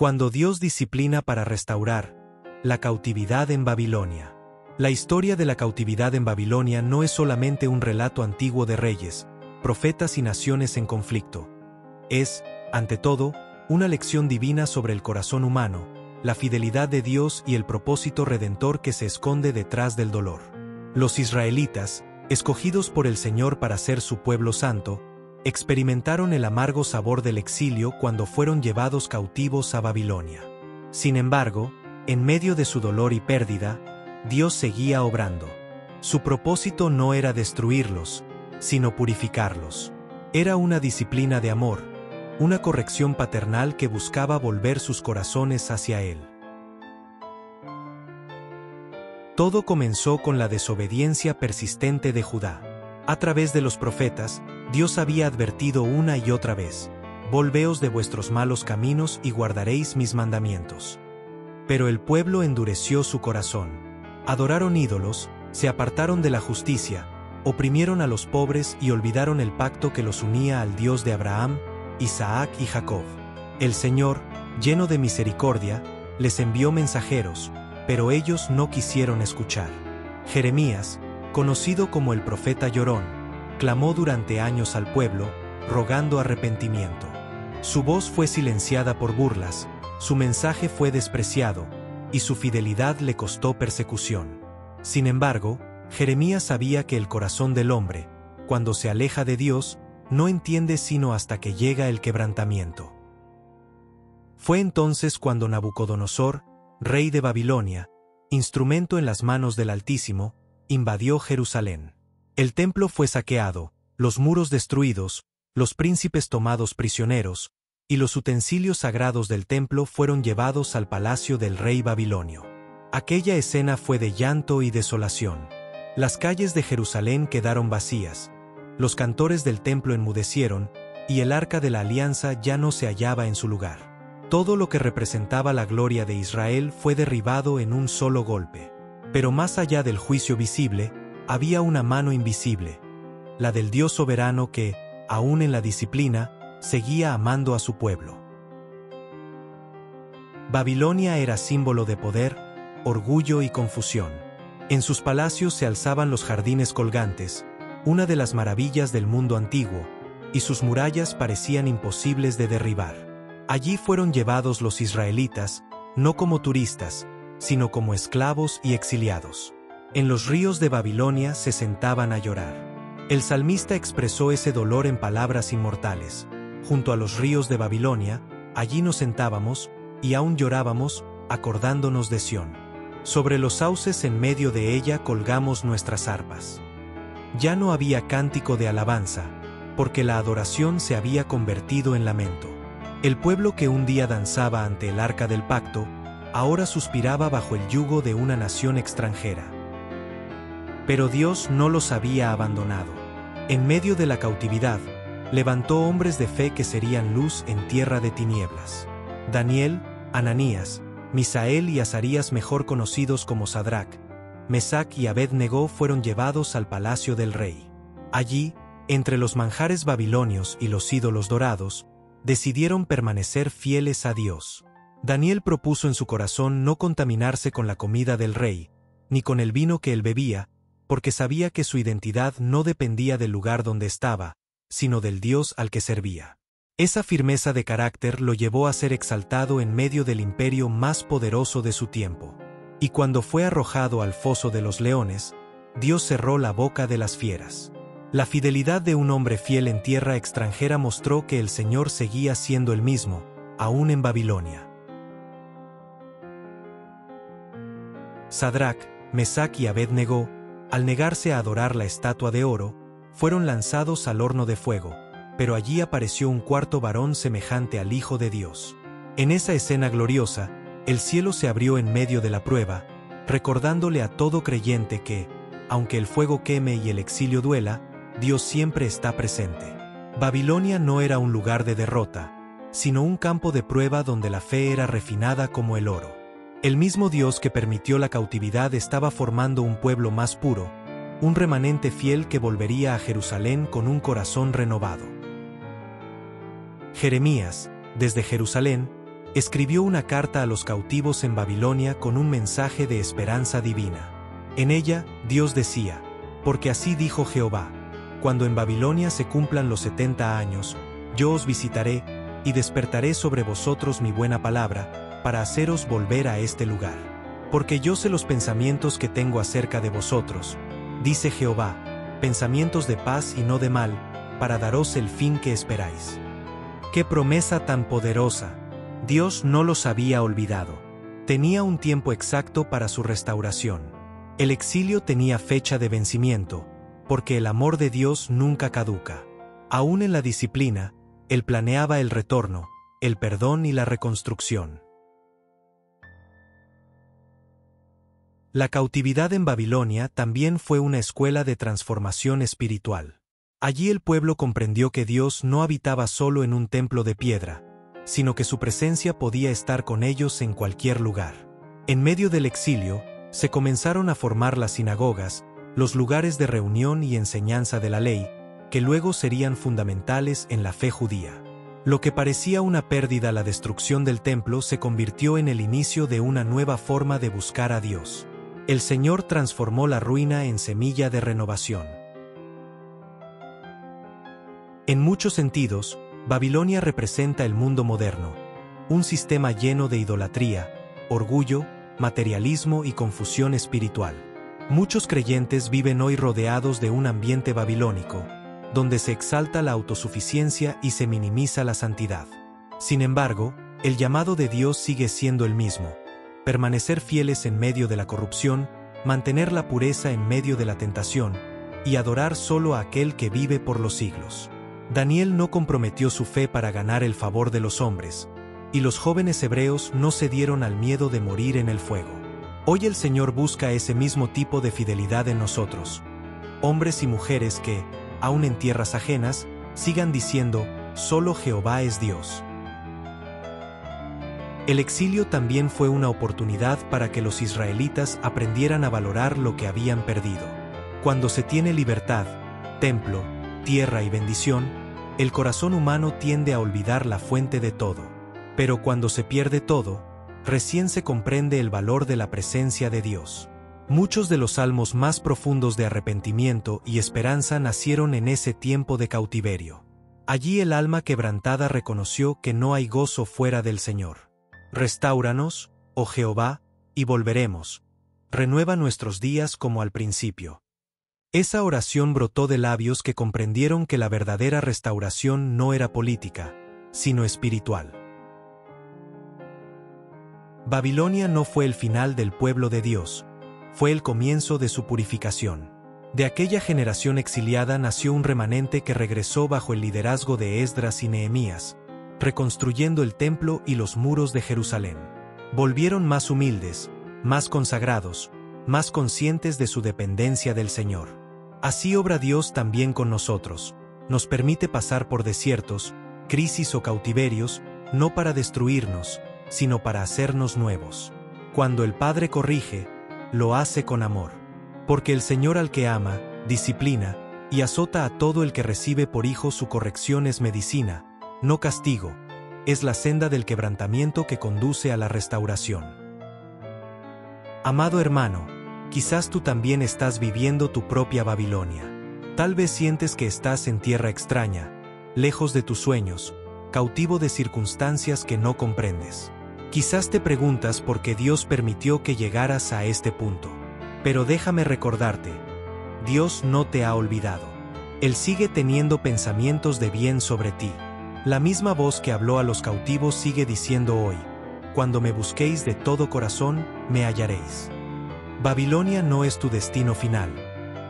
Cuando Dios disciplina para restaurar la cautividad en Babilonia. La historia de la cautividad en Babilonia no es solamente un relato antiguo de reyes, profetas y naciones en conflicto. Es, ante todo, una lección divina sobre el corazón humano, la fidelidad de Dios y el propósito redentor que se esconde detrás del dolor. Los israelitas, escogidos por el Señor para ser su pueblo santo, experimentaron el amargo sabor del exilio cuando fueron llevados cautivos a Babilonia. Sin embargo, en medio de su dolor y pérdida, Dios seguía obrando. Su propósito no era destruirlos, sino purificarlos. Era una disciplina de amor, una corrección paternal que buscaba volver sus corazones hacia Él. Todo comenzó con la desobediencia persistente de Judá. A través de los profetas, Dios había advertido una y otra vez: «Volveos de vuestros malos caminos y guardaréis mis mandamientos». Pero el pueblo endureció su corazón. Adoraron ídolos, se apartaron de la justicia, oprimieron a los pobres y olvidaron el pacto que los unía al Dios de Abraham, Isaac y Jacob. El Señor, lleno de misericordia, les envió mensajeros, pero ellos no quisieron escuchar. Jeremías, conocido como el profeta llorón, clamó durante años al pueblo, rogando arrepentimiento. Su voz fue silenciada por burlas, su mensaje fue despreciado, y su fidelidad le costó persecución. Sin embargo, Jeremías sabía que el corazón del hombre, cuando se aleja de Dios, no entiende sino hasta que llega el quebrantamiento. Fue entonces cuando Nabucodonosor, rey de Babilonia, instrumento en las manos del Altísimo, invadió Jerusalén. El templo fue saqueado, los muros destruidos, los príncipes tomados prisioneros, y los utensilios sagrados del templo fueron llevados al palacio del rey babilonio. Aquella escena fue de llanto y desolación. Las calles de Jerusalén quedaron vacías, los cantores del templo enmudecieron, y el arca de la alianza ya no se hallaba en su lugar. Todo lo que representaba la gloria de Israel fue derribado en un solo golpe. Pero más allá del juicio visible, había una mano invisible, la del Dios soberano que, aún en la disciplina, seguía amando a su pueblo. Babilonia era símbolo de poder, orgullo y confusión. En sus palacios se alzaban los jardines colgantes, una de las maravillas del mundo antiguo, y sus murallas parecían imposibles de derribar. Allí fueron llevados los israelitas, no como turistas, sino como esclavos y exiliados. En los ríos de Babilonia se sentaban a llorar. El salmista expresó ese dolor en palabras inmortales: «Junto a los ríos de Babilonia, allí nos sentábamos, y aún llorábamos, acordándonos de Sión. Sobre los sauces en medio de ella colgamos nuestras arpas». Ya no había cántico de alabanza, porque la adoración se había convertido en lamento. El pueblo que un día danzaba ante el arca del pacto, ahora suspiraba bajo el yugo de una nación extranjera. Pero Dios no los había abandonado. En medio de la cautividad, levantó hombres de fe que serían luz en tierra de tinieblas. Daniel, Ananías, Misael y Azarías, mejor conocidos como Sadrac, Mesac y Abed-Negó, fueron llevados al palacio del rey. Allí, entre los manjares babilonios y los ídolos dorados, decidieron permanecer fieles a Dios. Daniel propuso en su corazón no contaminarse con la comida del rey, ni con el vino que él bebía, porque sabía que su identidad no dependía del lugar donde estaba, sino del Dios al que servía. Esa firmeza de carácter lo llevó a ser exaltado en medio del imperio más poderoso de su tiempo. Y cuando fue arrojado al foso de los leones, Dios cerró la boca de las fieras. La fidelidad de un hombre fiel en tierra extranjera mostró que el Señor seguía siendo el mismo, aún en Babilonia. Sadrac, Mesac y Abed-Negó, al negarse a adorar la estatua de oro, fueron lanzados al horno de fuego, pero allí apareció un cuarto varón semejante al Hijo de Dios. En esa escena gloriosa, el cielo se abrió en medio de la prueba, recordándole a todo creyente que, aunque el fuego queme y el exilio duela, Dios siempre está presente. Babilonia no era un lugar de derrota, sino un campo de prueba donde la fe era refinada como el oro. El mismo Dios que permitió la cautividad estaba formando un pueblo más puro, un remanente fiel que volvería a Jerusalén con un corazón renovado. Jeremías, desde Jerusalén, escribió una carta a los cautivos en Babilonia con un mensaje de esperanza divina. En ella, Dios decía: «Porque así dijo Jehová, cuando en Babilonia se cumplan los 70 años, yo os visitaré, y despertaré sobre vosotros mi buena palabra, para haceros volver a este lugar. Porque yo sé los pensamientos que tengo acerca de vosotros, dice Jehová, pensamientos de paz y no de mal, para daros el fin que esperáis». ¡Qué promesa tan poderosa! Dios no los había olvidado. Tenía un tiempo exacto para su restauración. El exilio tenía fecha de vencimiento, porque el amor de Dios nunca caduca. Aún en la disciplina, Él planeaba el retorno, el perdón y la reconstrucción. La cautividad en Babilonia también fue una escuela de transformación espiritual. Allí el pueblo comprendió que Dios no habitaba solo en un templo de piedra, sino que su presencia podía estar con ellos en cualquier lugar. En medio del exilio, se comenzaron a formar las sinagogas, los lugares de reunión y enseñanza de la ley, que luego serían fundamentales en la fe judía. Lo que parecía una pérdida, la destrucción del templo, se convirtió en el inicio de una nueva forma de buscar a Dios. El Señor transformó la ruina en semilla de renovación. En muchos sentidos, Babilonia representa el mundo moderno, un sistema lleno de idolatría, orgullo, materialismo y confusión espiritual. Muchos creyentes viven hoy rodeados de un ambiente babilónico, donde se exalta la autosuficiencia y se minimiza la santidad. Sin embargo, el llamado de Dios sigue siendo el mismo: permanecer fieles en medio de la corrupción, mantener la pureza en medio de la tentación, y adorar solo a aquel que vive por los siglos. Daniel no comprometió su fe para ganar el favor de los hombres, y los jóvenes hebreos no cedieron al miedo de morir en el fuego. Hoy el Señor busca ese mismo tipo de fidelidad en nosotros, hombres y mujeres que, aun en tierras ajenas, sigan diciendo: «Solo Jehová es Dios». El exilio también fue una oportunidad para que los israelitas aprendieran a valorar lo que habían perdido. Cuando se tiene libertad, templo, tierra y bendición, el corazón humano tiende a olvidar la fuente de todo. Pero cuando se pierde todo, recién se comprende el valor de la presencia de Dios. Muchos de los salmos más profundos de arrepentimiento y esperanza nacieron en ese tiempo de cautiverio. Allí el alma quebrantada reconoció que no hay gozo fuera del Señor. «Restáuranos, oh Jehová, y volveremos. Renueva nuestros días como al principio». Esa oración brotó de labios que comprendieron que la verdadera restauración no era política, sino espiritual. Babilonia no fue el final del pueblo de Dios, fue el comienzo de su purificación. De aquella generación exiliada nació un remanente que regresó bajo el liderazgo de Esdras y Nehemías, reconstruyendo el templo y los muros de Jerusalén. Volvieron más humildes, más consagrados, más conscientes de su dependencia del Señor. Así obra Dios también con nosotros. Nos permite pasar por desiertos, crisis o cautiverios, no para destruirnos, sino para hacernos nuevos. Cuando el Padre corrige, lo hace con amor. Porque el Señor al que ama, disciplina, y azota a todo el que recibe por hijo. Su corrección es medicina, no castigo, es la senda del quebrantamiento que conduce a la restauración. Amado hermano, quizás tú también estás viviendo tu propia Babilonia. Tal vez sientes que estás en tierra extraña, lejos de tus sueños, cautivo de circunstancias que no comprendes. Quizás te preguntas por qué Dios permitió que llegaras a este punto. Pero déjame recordarte, Dios no te ha olvidado. Él sigue teniendo pensamientos de bien sobre ti. La misma voz que habló a los cautivos sigue diciendo hoy: «Cuando me busquéis de todo corazón, me hallaréis». Babilonia no es tu destino final.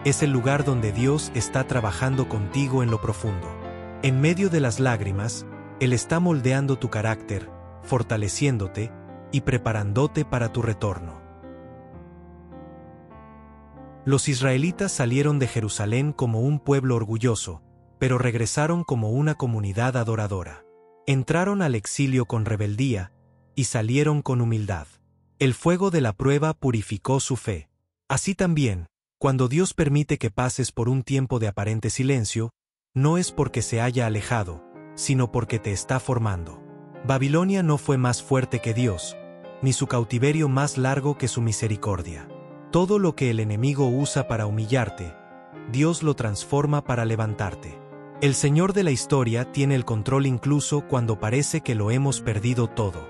Es el lugar donde Dios está trabajando contigo en lo profundo. En medio de las lágrimas, Él está moldeando tu carácter, fortaleciéndote y preparándote para tu retorno. Los israelitas salieron de Jerusalén como un pueblo orgulloso, pero regresaron como una comunidad adoradora. Entraron al exilio con rebeldía y salieron con humildad. El fuego de la prueba purificó su fe. Así también, cuando Dios permite que pases por un tiempo de aparente silencio, no es porque se haya alejado, sino porque te está formando. Babilonia no fue más fuerte que Dios, ni su cautiverio más largo que su misericordia. Todo lo que el enemigo usa para humillarte, Dios lo transforma para levantarte. El Señor de la historia tiene el control incluso cuando parece que lo hemos perdido todo.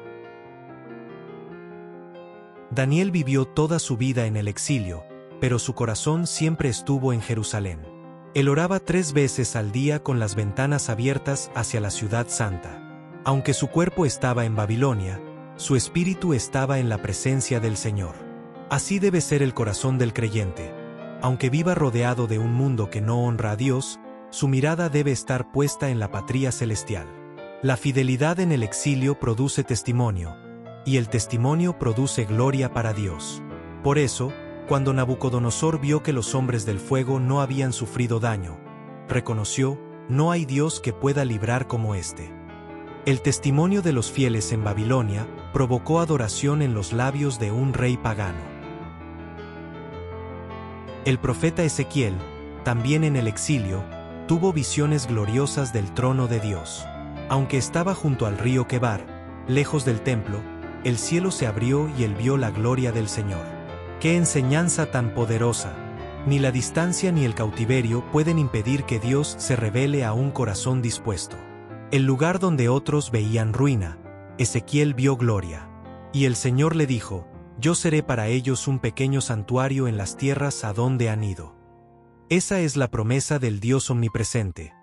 Daniel vivió toda su vida en el exilio, pero su corazón siempre estuvo en Jerusalén. Él oraba 3 veces al día con las ventanas abiertas hacia la ciudad santa. Aunque su cuerpo estaba en Babilonia, su espíritu estaba en la presencia del Señor. Así debe ser el corazón del creyente. Aunque viva rodeado de un mundo que no honra a Dios, su mirada debe estar puesta en la patria celestial. La fidelidad en el exilio produce testimonio, y el testimonio produce gloria para Dios. Por eso, cuando Nabucodonosor vio que los hombres del fuego no habían sufrido daño, reconoció: no hay Dios que pueda librar como este. El testimonio de los fieles en Babilonia provocó adoración en los labios de un rey pagano. El profeta Ezequiel, también en el exilio, tuvo visiones gloriosas del trono de Dios. Aunque estaba junto al río Quebar, lejos del templo, el cielo se abrió y él vio la gloria del Señor. ¡Qué enseñanza tan poderosa! Ni la distancia ni el cautiverio pueden impedir que Dios se revele a un corazón dispuesto. El lugar donde otros veían ruina, Ezequiel vio gloria. Y el Señor le dijo: yo seré para ellos un pequeño santuario en las tierras a donde han ido. Esa es la promesa del Dios omnipresente.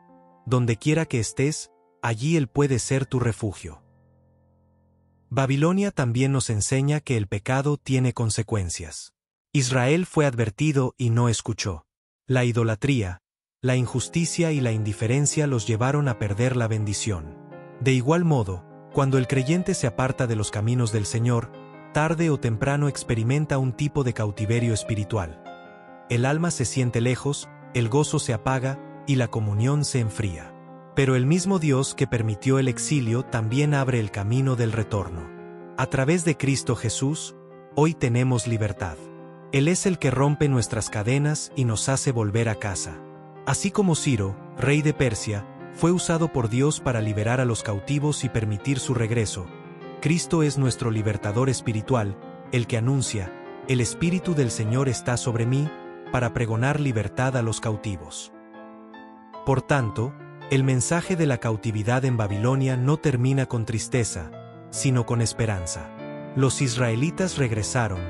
Donde quiera que estés, allí Él puede ser tu refugio. Babilonia también nos enseña que el pecado tiene consecuencias. Israel fue advertido y no escuchó. La idolatría, la injusticia y la indiferencia los llevaron a perder la bendición. De igual modo, cuando el creyente se aparta de los caminos del Señor, tarde o temprano experimenta un tipo de cautiverio espiritual. El alma se siente lejos, el gozo se apaga y la comunión se enfría. Pero el mismo Dios que permitió el exilio también abre el camino del retorno. A través de Cristo Jesús, hoy tenemos libertad. Él es el que rompe nuestras cadenas y nos hace volver a casa. Así como Ciro, rey de Persia, fue usado por Dios para liberar a los cautivos y permitir su regreso, Cristo es nuestro libertador espiritual, el que anuncia: el Espíritu del Señor está sobre mí, para pregonar libertad a los cautivos. Por tanto, el mensaje de la cautividad en Babilonia no termina con tristeza, sino con esperanza. Los israelitas regresaron,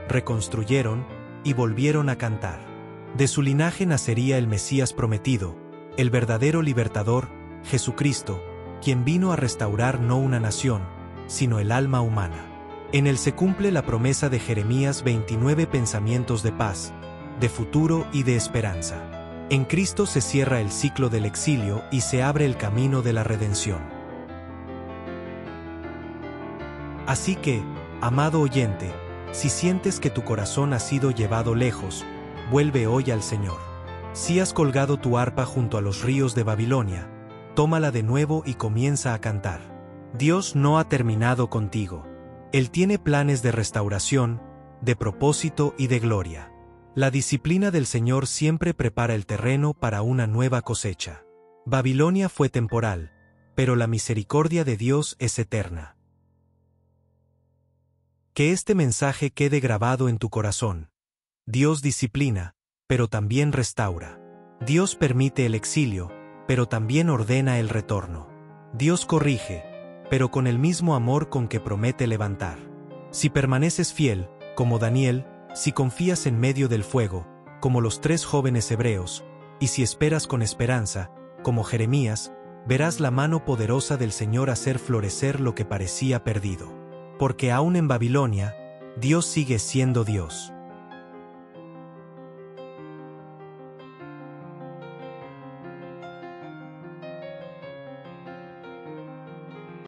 reconstruyeron y volvieron a cantar. De su linaje nacería el Mesías prometido, el verdadero libertador, Jesucristo, quien vino a restaurar no una nación, sino el alma humana. En él se cumple la promesa de Jeremías: 29 pensamientos de paz, de futuro y de esperanza. En Cristo se cierra el ciclo del exilio y se abre el camino de la redención. Así que, amado oyente, si sientes que tu corazón ha sido llevado lejos, vuelve hoy al Señor. Si has colgado tu arpa junto a los ríos de Babilonia, tómala de nuevo y comienza a cantar. Dios no ha terminado contigo. Él tiene planes de restauración, de propósito y de gloria. La disciplina del Señor siempre prepara el terreno para una nueva cosecha. Babilonia fue temporal, pero la misericordia de Dios es eterna. Que este mensaje quede grabado en tu corazón. Dios disciplina, pero también restaura. Dios permite el exilio, pero también ordena el retorno. Dios corrige, pero con el mismo amor con que promete levantar. Si permaneces fiel, como Daniel, si confías en medio del fuego, como los 3 jóvenes hebreos, y si esperas con esperanza, como Jeremías, verás la mano poderosa del Señor hacer florecer lo que parecía perdido. Porque aún en Babilonia, Dios sigue siendo Dios.